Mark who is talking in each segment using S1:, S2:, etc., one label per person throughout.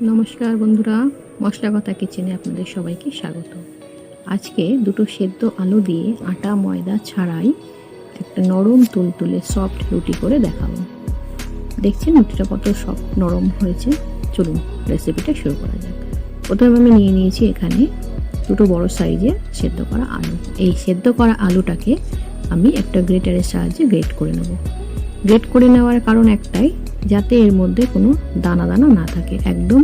S1: নমস্কার বন্ধুরা, মশলা কথা কিচেনে আপনাদের সবাইকে স্বাগত। আজকে দুটো সেদ্ধ আলু দিয়ে আটা ময়দা ছাড়াই একটা নরম তুলতুলে সফট রুটি করে দেখাবো। দেখছেন রুটিটা কত সফট নরম হয়েছে। চলুন রেসিপিটা শুরু করা যাক। প্রথমে আমি নিয়ে নিয়েছি এখানে দুটো বড় সাইজের সেদ্ধ করা আলু। এই সেদ্ধ করা আলুটাকে আমি একটা গ্রেটারের সাহায্যে গ্রেট করে নেব। গ্রেট করে নেওয়ার কারণ একটাই, যাতে এর মধ্যে কোনো দানা দানা না থাকে, একদম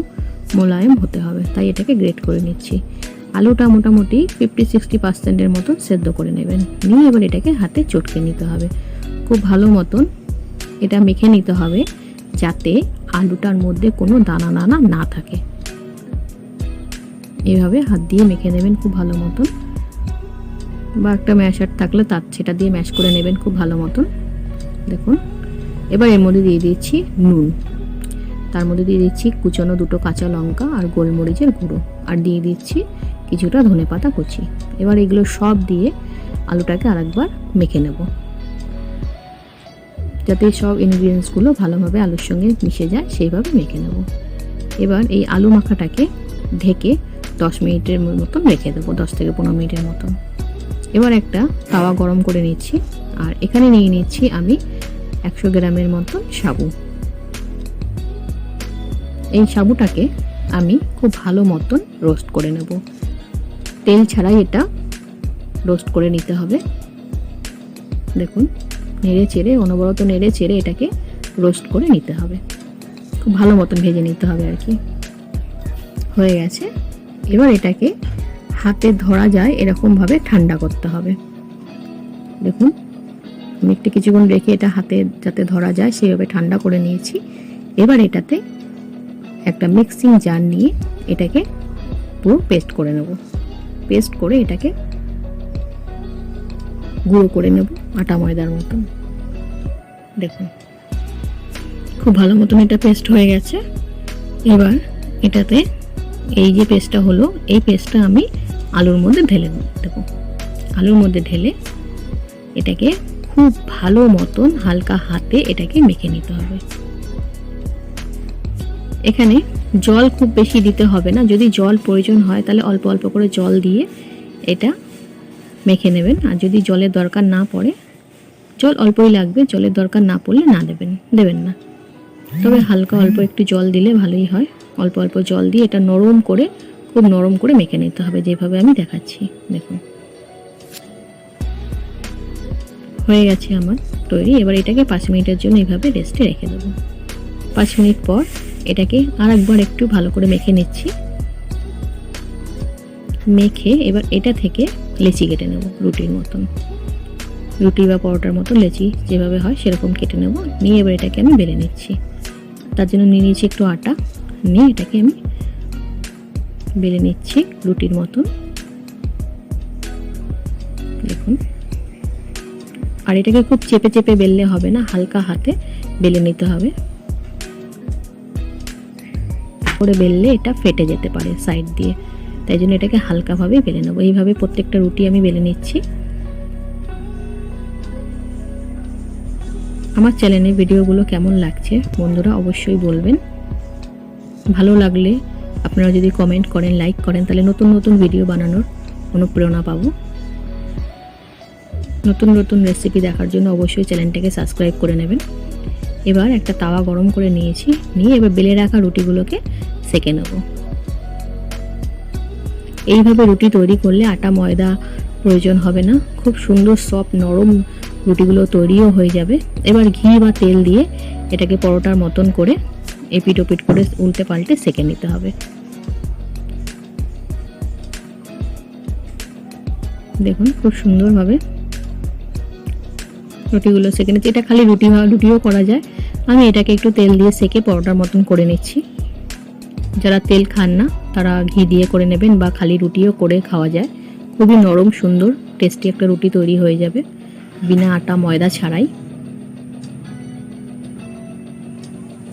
S1: মোলায়েম হতে হবে, তাই এটাকে গ্রেট করে নিচ্ছি। আলুটা মোটামুটি 50-60% মতন সেদ্ধ করে নেবেন। নিয়ে এবার এটাকে হাতে চটকে নিতে হবে। খুব ভালো মতন এটা মেখে নিতে হবে, যাতে আলুটার মধ্যে কোনো দানা দানা না থাকে। এইভাবে হাত দিয়ে মেখে নেবেন খুব ভালো মতন, বা একটা ম্যাশার থাকলে সেটা দিয়ে ম্যাশ করে নেবেন খুব ভালো মতন। দেখুন, এবার এর মধ্যে দিয়ে দিচ্ছি নুন, তার মধ্যে দিয়ে দিচ্ছি কুচানো দুটো কাঁচা লঙ্কা আর গোলমরিচের গুঁড়ো, আর দিয়ে দিচ্ছি কিছুটা ধনেপাতা কুচি। এবার এগুলো সব দিয়ে আলুটাকে আরেকবার মেখে নেব, যাতে সব ইনগ্রিডিয়েন্টসগুলো ভালোভাবে আলুর সঙ্গে মিশে যায়, সেইভাবে মেখে নেব। এবার এই আলু মাখাটাকে ঢেকে 10 মিনিটের মতন রেখে দেবো, 10 থেকে 15 মিনিটের মতন। এবার একটা তাওয়া গরম করে নিচ্ছি, আর এখানে নিয়ে নিচ্ছি আমি 100 গ্রামের মতন সাবু। এই সাবুটাকে আমি খুব ভালো মতন রোস্ট করে নেব, তেল ছাড়াই এটা রোস্ট করে নিতে হবে। দেখুন, নেড়ে চেড়ে অনবরত নেড়ে চেড়ে এটাকে রোস্ট করে নিতে হবে, খুব ভালো মতন ভেজে নিতে হবে আর কি। হয়ে গেছে। এবার এটাকে হাতে ধরা যায় এরকমভাবে ঠান্ডা করতে হবে। দেখুন, আমি একটু কিছুক্ষণ রেখে এটা হাতে যাতে ধরা যায় সেইভাবে ঠান্ডা করে নিয়েছি। এবার এটাতে একটা মিক্সিং জার নিয়ে এটাকে পুরো পেস্ট করে নেব। পেস্ট করে এটাকে গুঁড়ো করে নেব আটা ময়দার মতন। দেখুন, খুব ভালো মতন এটা পেস্ট হয়ে গেছে। এবার এটাতে এই যে পেস্টটা হলো, এই পেস্টটা আমি আলুর মধ্যে ঢেলে দেব। আলুর মধ্যে ঢেলে এটাকে খুব ভালো মতন হালকা হাতে এটাকে মেখে নিতে হবে। এখানে জল খুব বেশি দিতে হবে না, যদি জল প্রয়োজন হয় তাহলে অল্প অল্প করে জল দিয়ে এটা মেখে নেবেন। আর যদি জলের দরকার না পড়ে, জল অল্পই লাগবে, জলের দরকার না পড়লে না দেবেন না। তবে হালকা অল্প একটু জল দিলে ভালোই হয়। অল্প অল্প জল দিয়ে এটা নরম করে, খুব নরম করে মেখে নিতে হবে, যেভাবে আমি দেখাচ্ছি। দেখুন, হয়ে গেছে আমার তৈরি। এবার এটাকে 5 মিনিটের জন্য এইভাবে রেস্টে রেখে দেবো। 5 মিনিট পর এটাকে আরেকবার একটু ভালো করে মেখে নিচ্ছি। মেখে এবার এটা থেকে লেচি কেটে নেব, রুটির মতন, রুটি বা পরোটার মতো লেচি যেভাবে হয় সেরকম কেটে নেব। নিয়ে এবার এটাকে আমি বেলে নিচ্ছি। তার জন্য নিয়ে নিচ্ছি একটু আটা, নিয়ে এটাকে আমি বেলে নিচ্ছি রুটির মতন। দেখুন, আর এটাকে খুব চেপে চেপে বেললে হবে না, হালকা হাতে বেলে নিতে হবে। করে বেললে এটা ফেটে যেতে পারে সাইড দিয়ে, তাই জন্য এটাকে হালকাভাবে বেলে নেবো। এইভাবে প্রত্যেকটা রুটি আমি বেলে নিচ্ছি। আমার চ্যানেলে ভিডিওগুলো কেমন লাগছে বন্ধুরা অবশ্যই বলবেন। ভালো লাগলে আপনারা যদি কমেন্ট করেন, লাইক করেন, তাহলে নতুন নতুন ভিডিও বানানোর অনুপ্রেরণা পাবো। নতুন নতুন রেসিপি দেখার জন্য অবশ্যই চ্যানেলটাকে সাবস্ক্রাইব করে নেবেন। এবার একটা তাওয়া গরম করে নিয়েছি, নিয়ে এবার বেলে রাখা রুটিগুলোকে সেঁকে নেব। এইভাবে রুটি তৈরি করলে আটা ময়দা প্রয়োজন হবে না, খুব সুন্দর সফট নরম রুটিগুলো তৈরিও হয়ে যাবে। এবার ঘি বা তেল দিয়ে এটাকে পরোটার মতন করে এপিট ওপিট করে উল্টে পাল্টে সেঁকে নিতে হবে। দেখুন, খুব সুন্দরভাবে রুটিগুলো সেঁকে নিচ্ছি। এটা খালি রুটিও করা যায়, আমি এটাকে একটু তেল দিয়ে সেঁকে পরোটার মতন করে নিচ্ছি। যারা তেল খান না তারা ঘি দিয়ে করে নেবেন, বা খালি রুটিও করে খাওয়া যায়। খুবই নরম সুন্দর টেস্টি একটা রুটি তৈরি হয়ে যাবে বিনা আটা ময়দা ছাড়াই।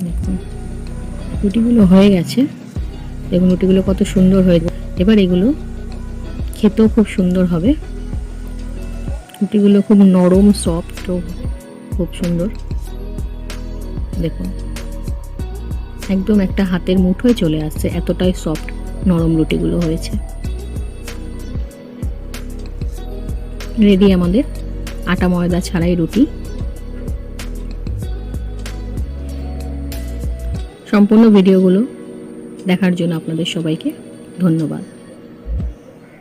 S1: দেখুন, রুটিগুলো হয়ে গেছে। দেখুন রুটিগুলো কত সুন্দর হয়ে যাবে। এবার এগুলো খেতেও খুব সুন্দর হবে। রুটিগুলো খুব নরম সফট, খুব সুন্দর। দেখুন, একদম একটা হাতের মুঠোয় চলে আসছে, এতটাই সফট নরম রুটিগুলো হয়েছে। রেডি আমাদের আটা ময়দা ছাড়াই রুটি। সম্পূর্ণ ভিডিওগুলো দেখার জন্য আপনাদের সবাইকে ধন্যবাদ।